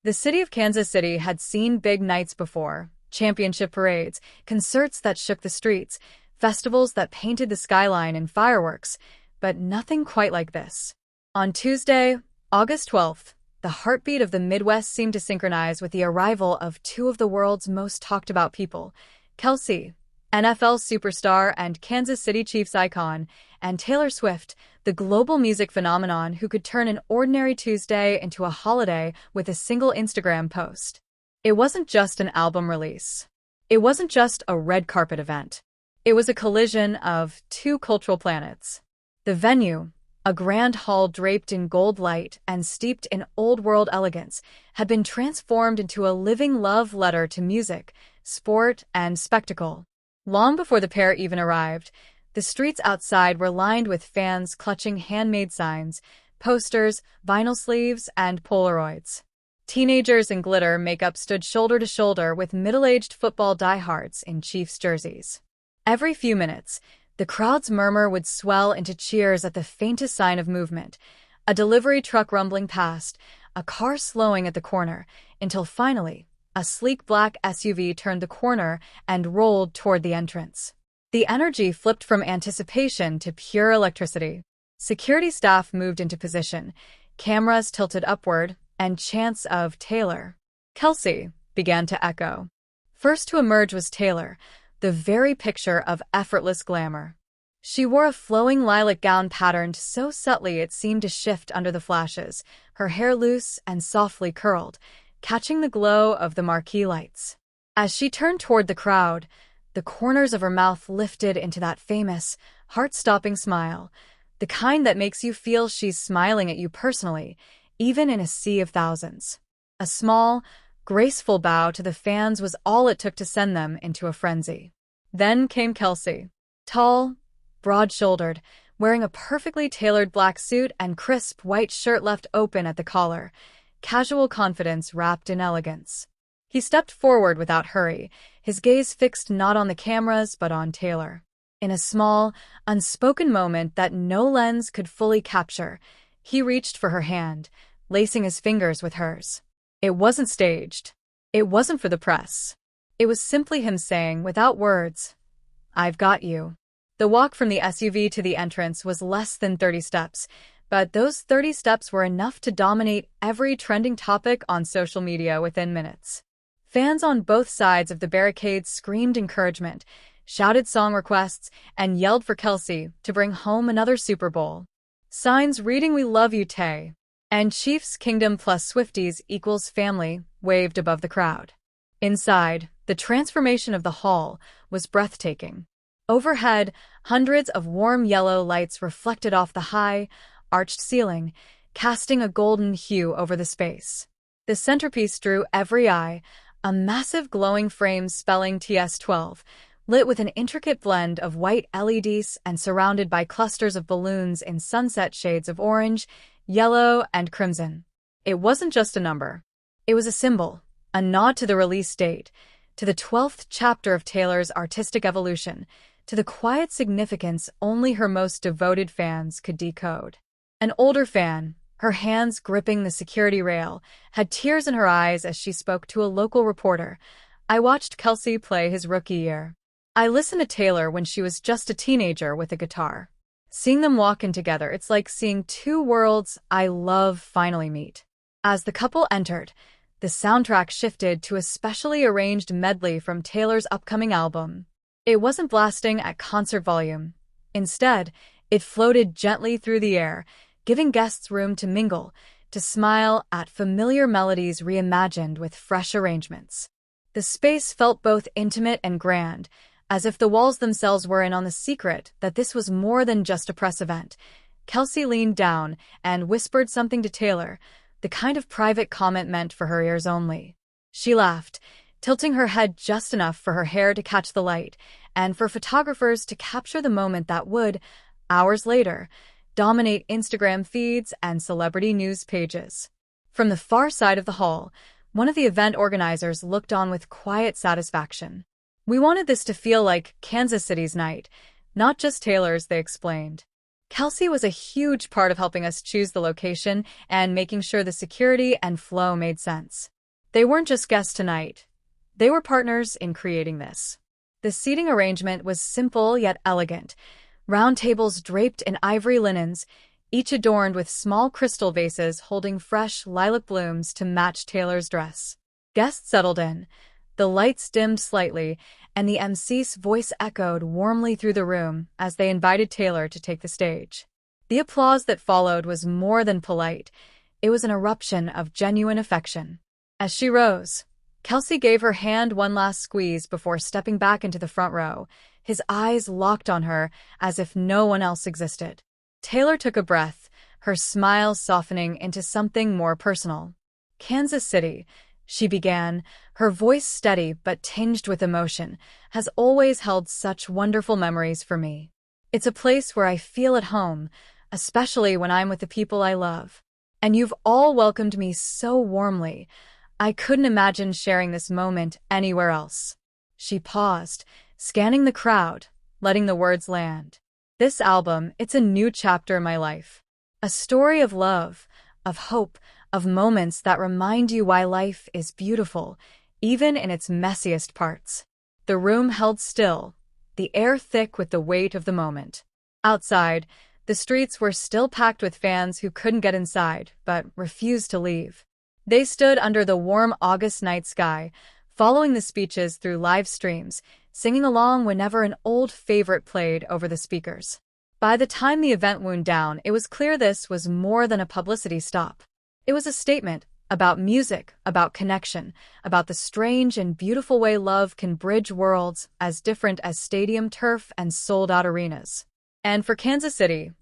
The city of Kansas City had seen big nights before: championship parades, concerts that shook the streets, festivals that painted the skyline in fireworks, but nothing quite like this. On Tuesday, August 12th, the heartbeat of the Midwest seemed to synchronize with the arrival of two of the world's most talked-about people: Kelce, NFL superstar and Kansas City Chiefs icon, and Taylor Swift, the global music phenomenon who could turn an ordinary Tuesday into a holiday with a single Instagram post. It wasn't just an album release. It wasn't just a red carpet event. It was a collision of two cultural planets. The venue, a grand hall draped in gold light and steeped in old-world elegance, had been transformed into a living love letter to music, sport, and spectacle. Long before the pair even arrived, the streets outside were lined with fans clutching handmade signs, posters, vinyl sleeves, and Polaroids. Teenagers in glitter makeup stood shoulder to shoulder with middle-aged football diehards in Chiefs jerseys. Every few minutes, the crowd's murmur would swell into cheers at the faintest sign of movement: a delivery truck rumbling past, a car slowing at the corner, until finally, a sleek black SUV turned the corner and rolled toward the entrance. The energy flipped from anticipation to pure electricity. Security staff moved into position, cameras tilted upward, and chants of "Taylor, Kelce" began to echo. First to emerge was Taylor, the very picture of effortless glamour. She wore a flowing lilac gown patterned so subtly it seemed to shift under the flashes, her hair loose and softly curled, catching the glow of the marquee lights. As she turned toward the crowd, the corners of her mouth lifted into that famous, heart-stopping smile, the kind that makes you feel she's smiling at you personally, even in a sea of thousands. A small, graceful bow to the fans was all it took to send them into a frenzy. Then came Kelce. Tall, broad-shouldered, wearing a perfectly tailored black suit and crisp white shirt left open at the collar, casual confidence wrapped in elegance. He stepped forward without hurry, his gaze fixed not on the cameras but on Taylor. In a small, unspoken moment that no lens could fully capture, he reached for her hand, lacing his fingers with hers. It wasn't staged. It wasn't for the press. It was simply him saying, without words, "I've got you." The walk from the SUV to the entrance was less than 30 steps, but those 30 steps were enough to dominate every trending topic on social media within minutes. Fans on both sides of the barricades screamed encouragement, shouted song requests, and yelled for Kelce to bring home another Super Bowl. Signs reading "We love you, Tay" and "Chiefs Kingdom plus Swifties equals family" waved above the crowd. Inside, the transformation of the hall was breathtaking. Overhead, hundreds of warm yellow lights reflected off the high, arched ceiling, casting a golden hue over the space. The centerpiece drew every eye, a massive glowing frame spelling TS12, lit with an intricate blend of white LEDs and surrounded by clusters of balloons in sunset shades of orange, yellow, and crimson. It wasn't just a number. It was a symbol, a nod to the release date, to the 12th chapter of Taylor's artistic evolution, to the quiet significance only her most devoted fans could decode. An older fan, her hands gripping the security rail, had tears in her eyes as she spoke to a local reporter. "I watched Kelce play his rookie year. I listened to Taylor when she was just a teenager with a guitar. Seeing them walk in together, it's like seeing two worlds I love finally meet." As the couple entered, the soundtrack shifted to a specially arranged medley from Taylor's upcoming album. It wasn't blasting at concert volume. Instead, it floated gently through the air, giving guests room to mingle, to smile at familiar melodies reimagined with fresh arrangements. The space felt both intimate and grand, as if the walls themselves were in on the secret that this was more than just a press event. Kelce leaned down and whispered something to Taylor, the kind of private comment meant for her ears only. She laughed, tilting her head just enough for her hair to catch the light, and for photographers to capture the moment that would, hours later, dominate Instagram feeds and celebrity news pages. From the far side of the hall, one of the event organizers looked on with quiet satisfaction. "We wanted this to feel like Kansas City's night, not just Taylor's," they explained. Kelce was a huge part of helping us choose the location and making sure the security and flow made sense. They weren't just guests tonight. They were partners in creating this. The seating arrangement was simple yet elegant. Round tables draped in ivory linens, each adorned with small crystal vases holding fresh lilac blooms to match Taylor's dress. Guests settled in. The lights dimmed slightly, and the MC's voice echoed warmly through the room as they invited Taylor to take the stage. The applause that followed was more than polite. It was an eruption of genuine affection. As she rose, Kelce gave her hand one last squeeze before stepping back into the front row, his eyes locked on her as if no one else existed. Taylor took a breath, her smile softening into something more personal. "Kansas City," she began, her voice steady but tinged with emotion, "has always held such wonderful memories for me. It's a place where I feel at home, especially when I'm with the people I love. And you've all welcomed me so warmly. I couldn't imagine sharing this moment anywhere else." She paused, scanning the crowd, letting the words land. "This album, it's a new chapter in my life. A story of love, of hope, of moments that remind you why life is beautiful, even in its messiest parts." The room held still, the air thick with the weight of the moment. Outside, the streets were still packed with fans who couldn't get inside, but refused to leave. They stood under the warm August night sky, following the speeches through live streams, singing along whenever an old favorite played over the speakers. By the time the event wound down, it was clear this was more than a publicity stop. It was a statement about music, about connection, about the strange and beautiful way love can bridge worlds as different as stadium turf and sold-out arenas. And for Kansas City,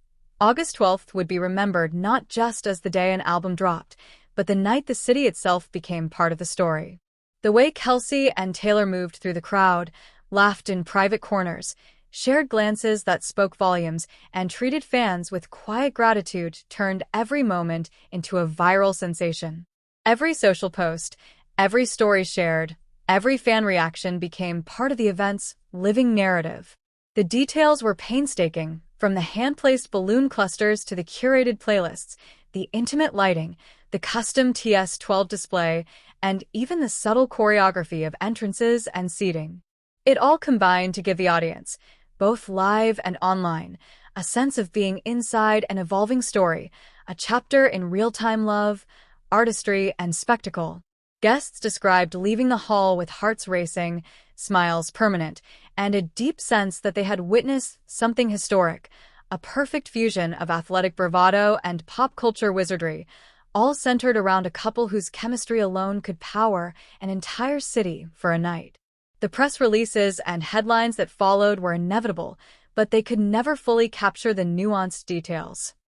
August 12th would be remembered not just as the day an album dropped, but the night the city itself became part of the story. The way Kelce and Taylor moved through the crowd, laughed in private corners, shared glances that spoke volumes, and treated fans with quiet gratitude turned every moment into a viral sensation. Every social post, every story shared, every fan reaction became part of the event's living narrative. The details were painstaking, from the hand-placed balloon clusters to the curated playlists, the intimate lighting, the custom TS12 display, and even the subtle choreography of entrances and seating. It all combined to give the audience, both live and online, a sense of being inside an evolving story, a chapter in real-time love, artistry, and spectacle. Guests described leaving the hall with hearts racing, smiles permanent, and a deep sense that they had witnessed something historic, a perfect fusion of athletic bravado and pop culture wizardry, all centered around a couple whose chemistry alone could power an entire city for a night. The press releases and headlines that followed were inevitable, but they could never fully capture the nuanced details.